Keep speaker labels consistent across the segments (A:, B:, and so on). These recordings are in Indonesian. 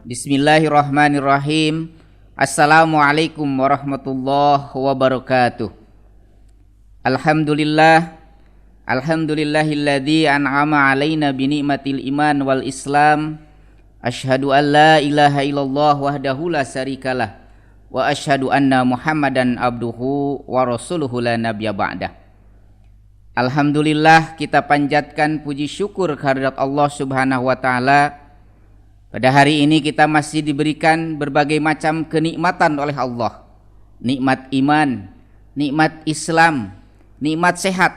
A: Bismillahirrahmanirrahim. Assalamualaikum warahmatullahi wabarakatuh. Alhamdulillahilladzi an'ama alaina binikmatil iman wal islam. Asyhadu an la ilaha illallah wahdahu la syarikalah wa asyhadu anna Muhammadan abduhu wa rasuluhu la nabiyya ba'dah. Alhamdulillah, kita panjatkan puji syukur kehadirat Allah Subhanahu wa taala. Pada hari ini kita masih diberikan berbagai macam kenikmatan oleh Allah. Nikmat iman, nikmat Islam, nikmat sehat,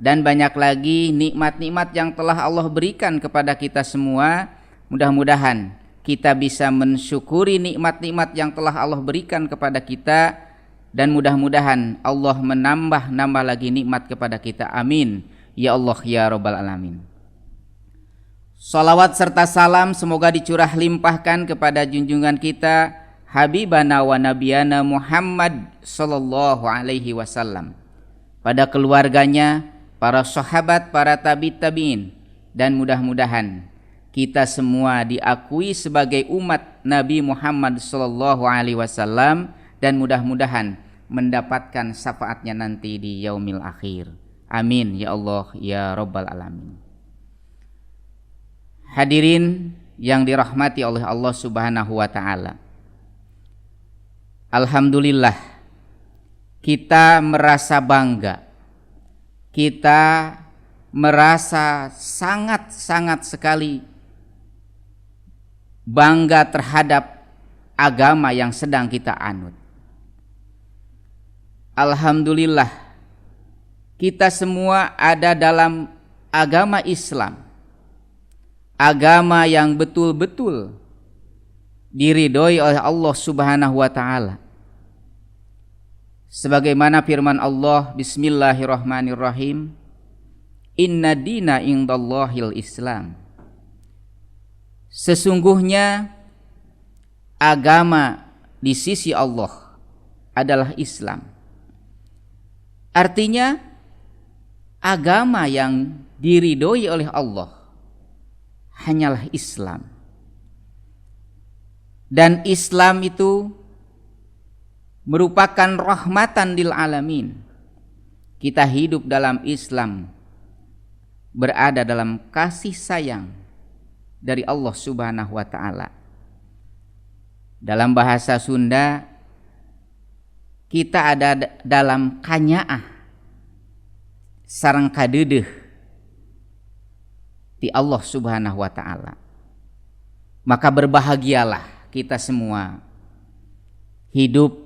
A: dan banyak lagi nikmat-nikmat yang telah Allah berikan kepada kita semua. Mudah-mudahan kita bisa mensyukuri nikmat-nikmat yang telah Allah berikan kepada kita, dan mudah-mudahan Allah menambah lagi nikmat kepada kita. Amin ya Allah ya Rabbal Alamin. Salawat serta salam semoga dicurah limpahkan kepada junjungan kita Habibana wa Nabiyana Muhammad sallallahu alaihi wasallam, pada keluarganya, para sahabat, para tabi'in, dan mudah-mudahan kita semua diakui sebagai umat Nabi Muhammad sallallahu alaihi wasallam, dan mudah-mudahan mendapatkan syafaatnya nanti di yaumil akhir. Amin ya Allah ya Rabbal Alamin. Hadirin yang dirahmati oleh Allah Subhanahu wa taala. Alhamdulillah, kita merasa bangga. Kita merasa sangat sekali bangga terhadap agama yang sedang kita anut. Alhamdulillah, kita semua ada dalam agama Islam, agama yang betul-betul diridhoi oleh Allah Subhanahu wa taala. Sebagaimana firman Allah, Bismillahirrahmanirrahim, Inna dina indallahil Islam. Sesungguhnya agama di sisi Allah adalah Islam. Artinya agama yang diridhoi oleh Allah hanyalah Islam. Dan Islam itu merupakan rahmatan lil alamin. Kita hidup dalam Islam, berada dalam kasih sayang dari Allah Subhanahu wa taala. Dalam bahasa Sunda, kita ada dalam kanyaah sareng kadeudeuh di Allah Subhanahu wa taala. Maka berbahagialah kita semua hidup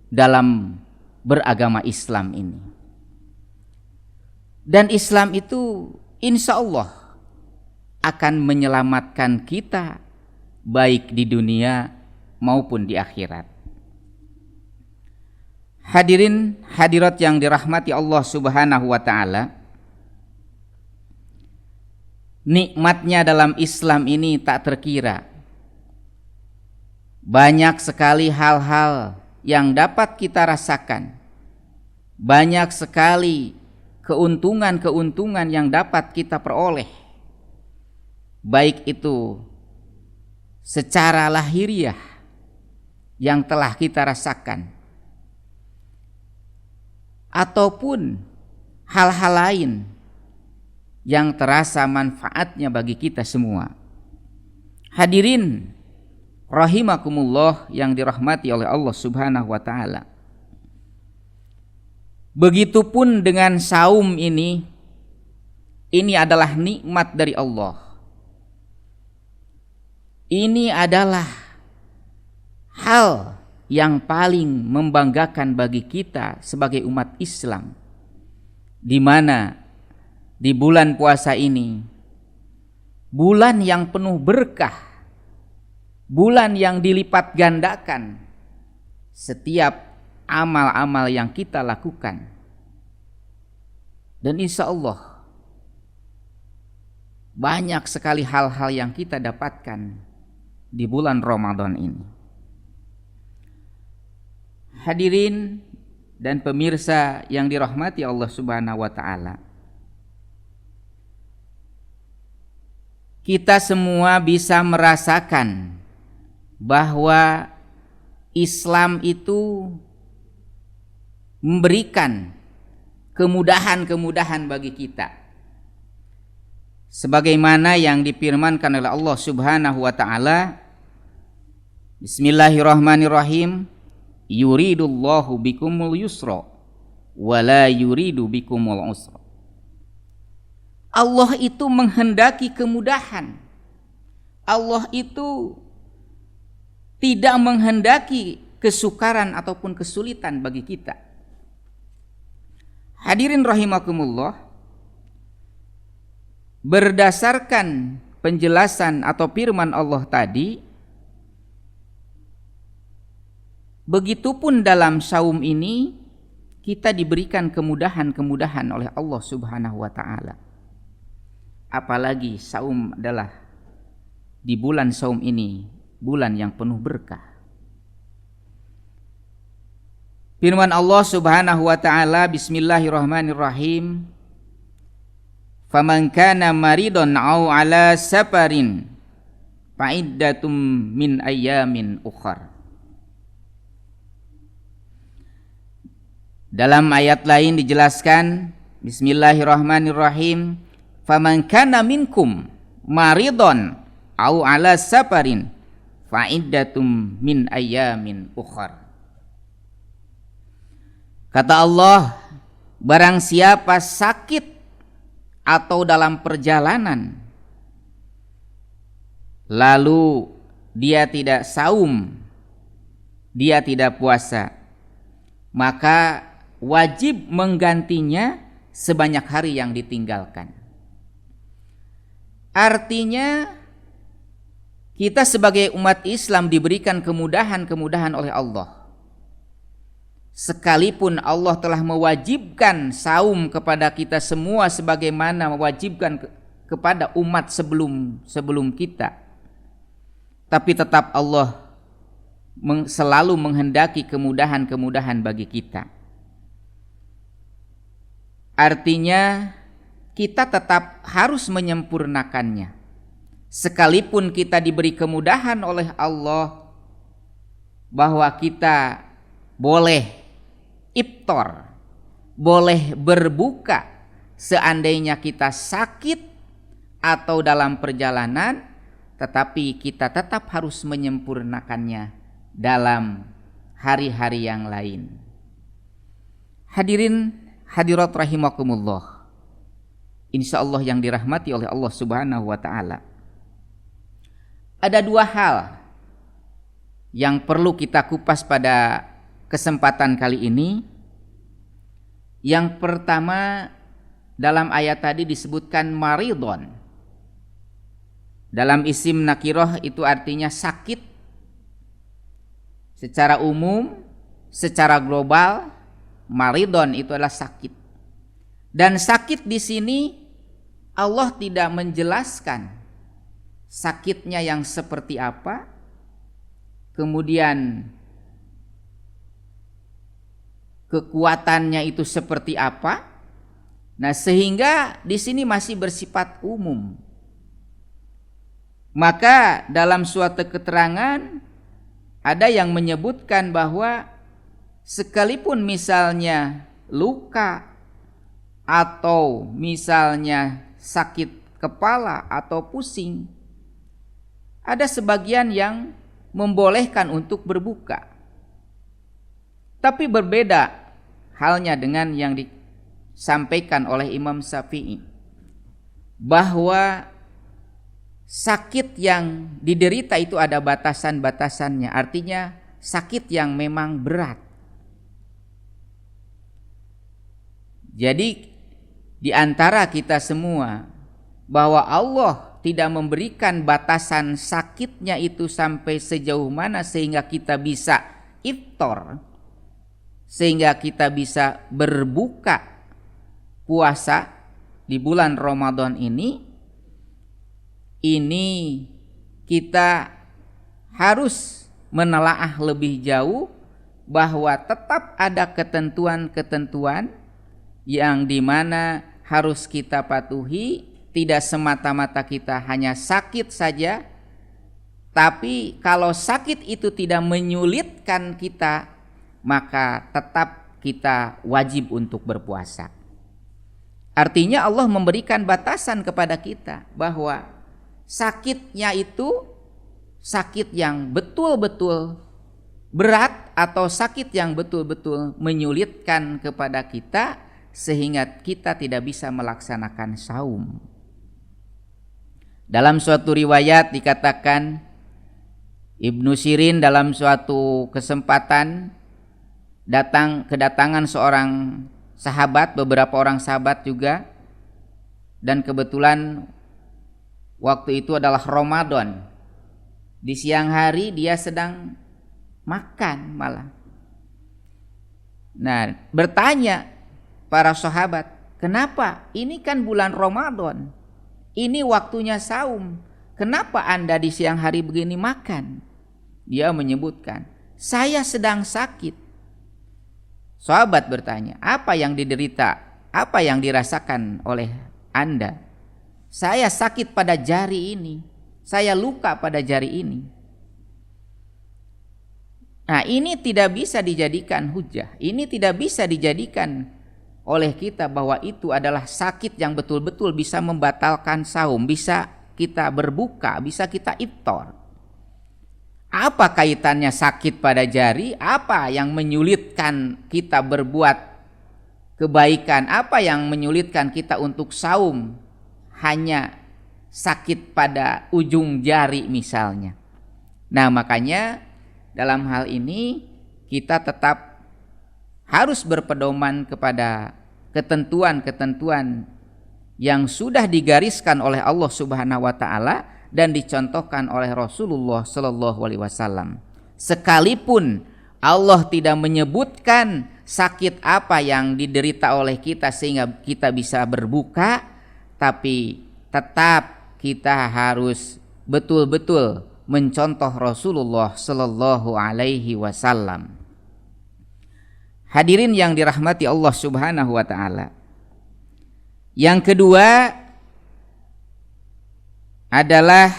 A: dalam beragama Islam ini. Dan Islam itu insya Allah akan menyelamatkan kita baik di dunia maupun di akhirat. Hadirin hadirat yang dirahmati Allah Subhanahu wa taala, nikmatnya dalam Islam ini tak terkira. Banyak sekali hal-hal yang dapat kita rasakan. Banyak sekali keuntungan-keuntungan yang dapat kita peroleh. Baik itu secara lahiriah yang telah kita rasakan, ataupun hal-hal lain yang terasa manfaatnya bagi kita semua. Hadirin rahimakumullah yang dirahmati oleh Allah Subhanahu wa taala. Begitupun dengan saum ini adalah nikmat dari Allah. Ini adalah hal yang paling membanggakan bagi kita sebagai umat Islam, di mana di bulan puasa ini, bulan yang penuh berkah, bulan yang dilipat gandakan setiap amal-amal yang kita lakukan. Dan insya Allah banyak sekali hal-hal yang kita dapatkan di bulan Ramadan ini. Hadirin dan pemirsa yang dirahmati Allah Subhanahu wa taala, kita semua bisa merasakan bahwa Islam itu memberikan kemudahan-kemudahan bagi kita, sebagaimana yang difirmankan oleh Allah Subhanahu wa taala, Bismillahirrahmanirrahim, yuridullahu bikumul yusra wa la yuridu bikumul usra. Allah itu menghendaki kemudahan. Allah itu tidak menghendaki kesukaran ataupun kesulitan bagi kita. Hadirin rahimakumullah, berdasarkan penjelasan atau firman Allah tadi, begitupun dalam saum ini kita diberikan kemudahan-kemudahan oleh Allah Subhanahu wa taala. Apalagi saum adalah di bulan saum ini, bulan yang penuh berkah. Firman Allah Subhanahu wa taala, Bismillahirrahmanirrahim, faman kana maridon au ala safarin fa'iddatum min ayyamin ukhar. Dalam ayat lain dijelaskan, Bismillahirrahmanirrahim, faman kana minkum maridon au ala safarin fa'iddatum min ayyamin ukhar. Kata Allah, barang siapa sakit atau dalam perjalanan, lalu dia tidak saum, dia tidak puasa, maka wajib menggantinya sebanyak hari yang ditinggalkan. Artinya kita sebagai umat Islam diberikan kemudahan-kemudahan oleh Allah. Sekalipun Allah telah mewajibkan saum kepada kita semua sebagaimana mewajibkan kepada umat sebelum kita, tapi tetap Allah selalu menghendaki kemudahan-kemudahan bagi kita. Artinya kita tetap harus menyempurnakannya. Sekalipun kita diberi kemudahan oleh Allah bahwa kita boleh iftar, boleh berbuka seandainya kita sakit atau dalam perjalanan, tetapi kita tetap harus menyempurnakannya dalam hari-hari yang lain. Hadirin hadirat rahimakumullah, insyaallah yang dirahmati oleh Allah Subhanahu wa taala. Ada dua hal yang perlu kita kupas pada kesempatan kali ini. Yang pertama, dalam ayat tadi disebutkan maridon. Dalam isim nakiroh itu artinya sakit. Secara umum, secara global, maridon itu adalah sakit. Dan sakit di sini Allah tidak menjelaskan sakitnya yang seperti apa, kemudian kekuatannya itu seperti apa. Nah, sehingga di sini masih bersifat umum. Maka dalam suatu keterangan ada yang menyebutkan bahwa sekalipun misalnya luka atau misalnya sakit kepala atau pusing, ada sebagian yang membolehkan untuk berbuka. Tapi berbeda halnya dengan yang disampaikan oleh Imam Syafi'i, bahwa sakit yang diderita itu ada batasan-batasannya. Artinya sakit yang memang berat. Jadi di antara kita semua, bahwa Allah tidak memberikan batasan sakitnya itu sampai sejauh mana sehingga kita bisa iftar, sehingga kita bisa berbuka puasa di bulan Ramadan ini kita harus menelaah lebih jauh bahwa tetap ada ketentuan-ketentuan yang dimana harus kita patuhi. Tidak semata-mata kita hanya sakit saja Tapi kalau sakit itu tidak menyulitkan kita, maka tetap kita wajib untuk berpuasa. Artinya Allah memberikan batasan kepada kita bahwa sakitnya itu sakit yang betul-betul berat atau sakit yang betul-betul menyulitkan kepada kita sehingga kita tidak bisa melaksanakan saum. Dalam suatu riwayat dikatakan Ibnu Sirin dalam suatu kesempatan kedatangan seorang sahabat, beberapa orang sahabat juga, dan kebetulan waktu itu adalah Ramadan. Di siang hari dia sedang makan malah. Nah, bertanya para sahabat, kenapa? Ini kan bulan Ramadan, ini waktunya saum, kenapa Anda di siang hari begini makan? Dia menyebutkan, saya sedang sakit. Sahabat bertanya, apa yang diderita, apa yang dirasakan oleh Anda? Saya sakit pada jari ini, saya luka pada jari ini. Nah, ini tidak bisa dijadikan hujah, ini tidak bisa dijadikan oleh kita bahwa itu adalah sakit yang betul-betul bisa membatalkan saum, bisa kita berbuka, bisa kita iftar. Apa kaitannya sakit pada jari? Apa yang menyulitkan kita berbuat kebaikan? Apa yang menyulitkan kita untuk saum? Hanya sakit pada ujung jari misalnya. Nah, makanya dalam hal ini kita tetap harus berpedoman kepada ketentuan-ketentuan yang sudah digariskan oleh Allah Subhanahu wa taala dan dicontohkan oleh Rasulullah sallallahu alaihi wasallam. Sekalipun Allah tidak menyebutkan sakit apa yang diderita oleh kita sehingga kita bisa berbuka, tapi tetap kita harus betul-betul mencontoh Rasulullah sallallahu alaihi wasallam. Hadirin yang dirahmati Allah Subhanahu wa taala. Yang kedua adalah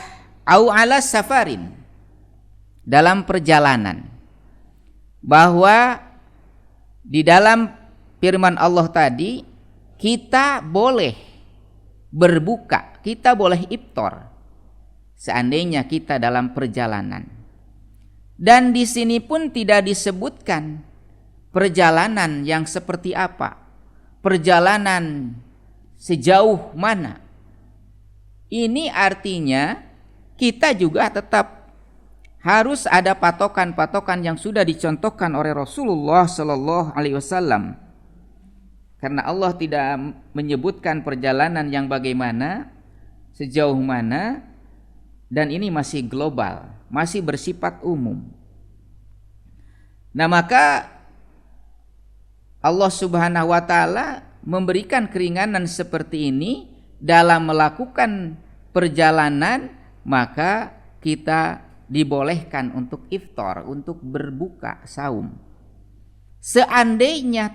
A: au ala safarin, dalam perjalanan. Bahwa di dalam firman Allah tadi kita boleh berbuka, kita boleh iftar seandainya kita dalam perjalanan. Dan di sini pun tidak disebutkan perjalanan yang seperti apa, perjalanan sejauh mana. Ini artinya kita juga tetap harus ada patokan-patokan yang sudah dicontohkan oleh Rasulullah sallallahu alaihi wasallam. Karena Allah tidak menyebutkan perjalanan yang bagaimana, sejauh mana, dan ini masih global, masih bersifat umum. Nah, maka Allah Subhanahu wa taala memberikan keringanan seperti ini dalam melakukan perjalanan, maka kita dibolehkan untuk iftar, untuk berbuka saum. Seandainya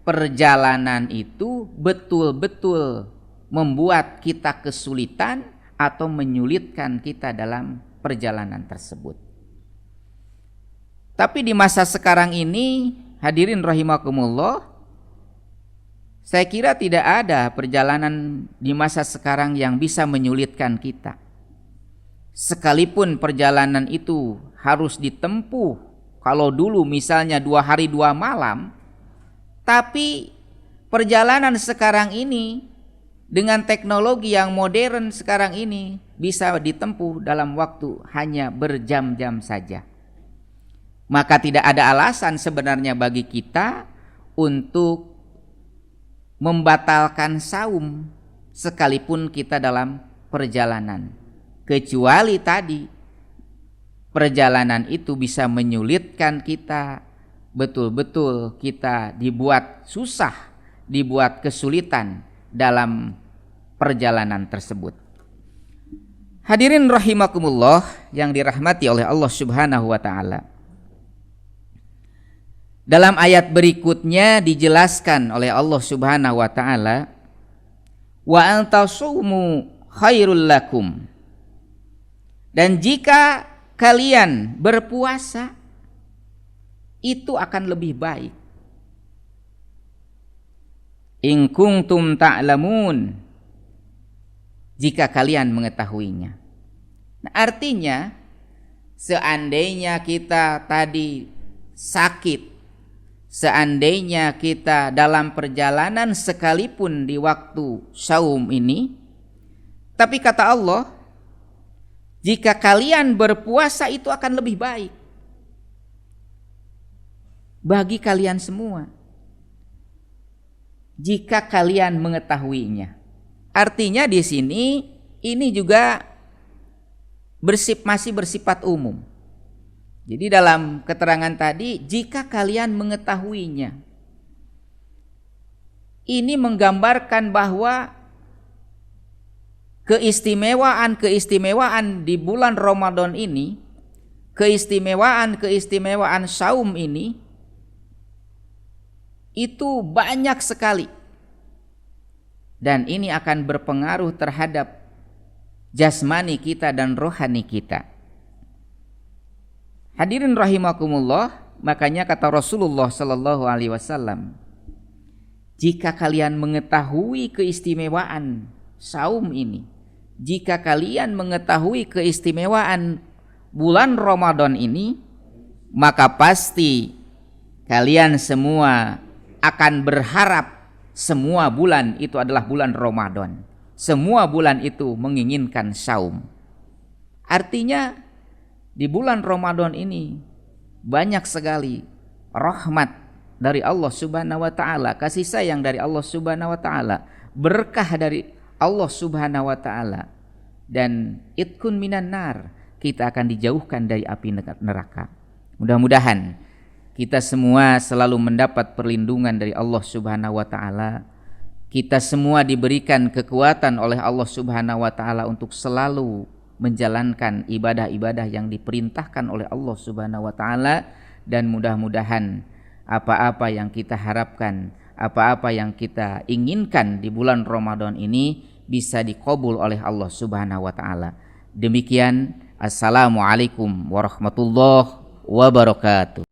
A: perjalanan itu betul-betul membuat kita kesulitan atau menyulitkan kita dalam perjalanan tersebut. Tapi di masa sekarang ini, hadirin rahimakumullah, saya kira tidak ada perjalanan di masa sekarang yang bisa menyulitkan kita. Sekalipun perjalanan itu harus ditempuh, kalau dulu misalnya 2 hari 2 malam, tapi perjalanan sekarang ini dengan teknologi yang modern sekarang ini bisa ditempuh dalam waktu hanya berjam-jam saja. Maka tidak ada alasan sebenarnya bagi kita untuk membatalkan saum sekalipun kita dalam perjalanan. Kecuali tadi perjalanan itu bisa menyulitkan kita, betul-betul kita dibuat susah, dibuat kesulitan dalam perjalanan tersebut. Hadirin rahimakumullah yang dirahmati oleh Allah Subhanahu wa taala. Dalam ayat berikutnya dijelaskan oleh Allah Subhanahu wa taala, wa antasumu khairul lakum. Dan jika kalian berpuasa, itu akan lebih baik. In kuntum ta'lamun, jika kalian mengetahuinya. Nah, artinya seandainya kita tadi sakit, seandainya kita dalam perjalanan sekalipun di waktu saum ini, tapi kata Allah, jika kalian berpuasa itu akan lebih baik bagi kalian semua, jika kalian mengetahuinya. Artinya di sini ini juga masih bersifat umum. Jadi dalam keterangan tadi, jika kalian mengetahuinya, ini menggambarkan bahwa keistimewaan di bulan Ramadan ini, keistimewaan saum ini, itu banyak sekali. Dan ini akan berpengaruh terhadap jasmani kita dan rohani kita. Hadirin rahimakumullah, makanya kata Rasulullah sallallahu alaihi wasallam, jika kalian mengetahui keistimewaan saum ini, jika kalian mengetahui keistimewaan bulan Ramadan ini, maka pasti kalian semua akan berharap semua bulan itu adalah bulan Ramadan. Semua bulan itu menginginkan saum. Artinya di bulan Ramadan ini banyak sekali rahmat dari Allah Subhanahu wa taala, kasih sayang dari Allah Subhanahu wa taala, berkah dari Allah Subhanahu wa taala, dan itkun minan nar, kita akan dijauhkan dari api neraka. Mudah-mudahan kita semua selalu mendapat perlindungan dari Allah Subhanahu wa taala. Kita semua diberikan kekuatan oleh Allah Subhanahu wa taala untuk selalu menjalankan ibadah-ibadah yang diperintahkan oleh Allah Subhanahu wa taala, dan mudah-mudahan apa-apa yang kita harapkan, apa-apa yang kita inginkan di bulan Ramadan ini bisa dikabul oleh Allah Subhanahu wa taala. Demikian, assalamualaikum warahmatullahi wabarakatuh.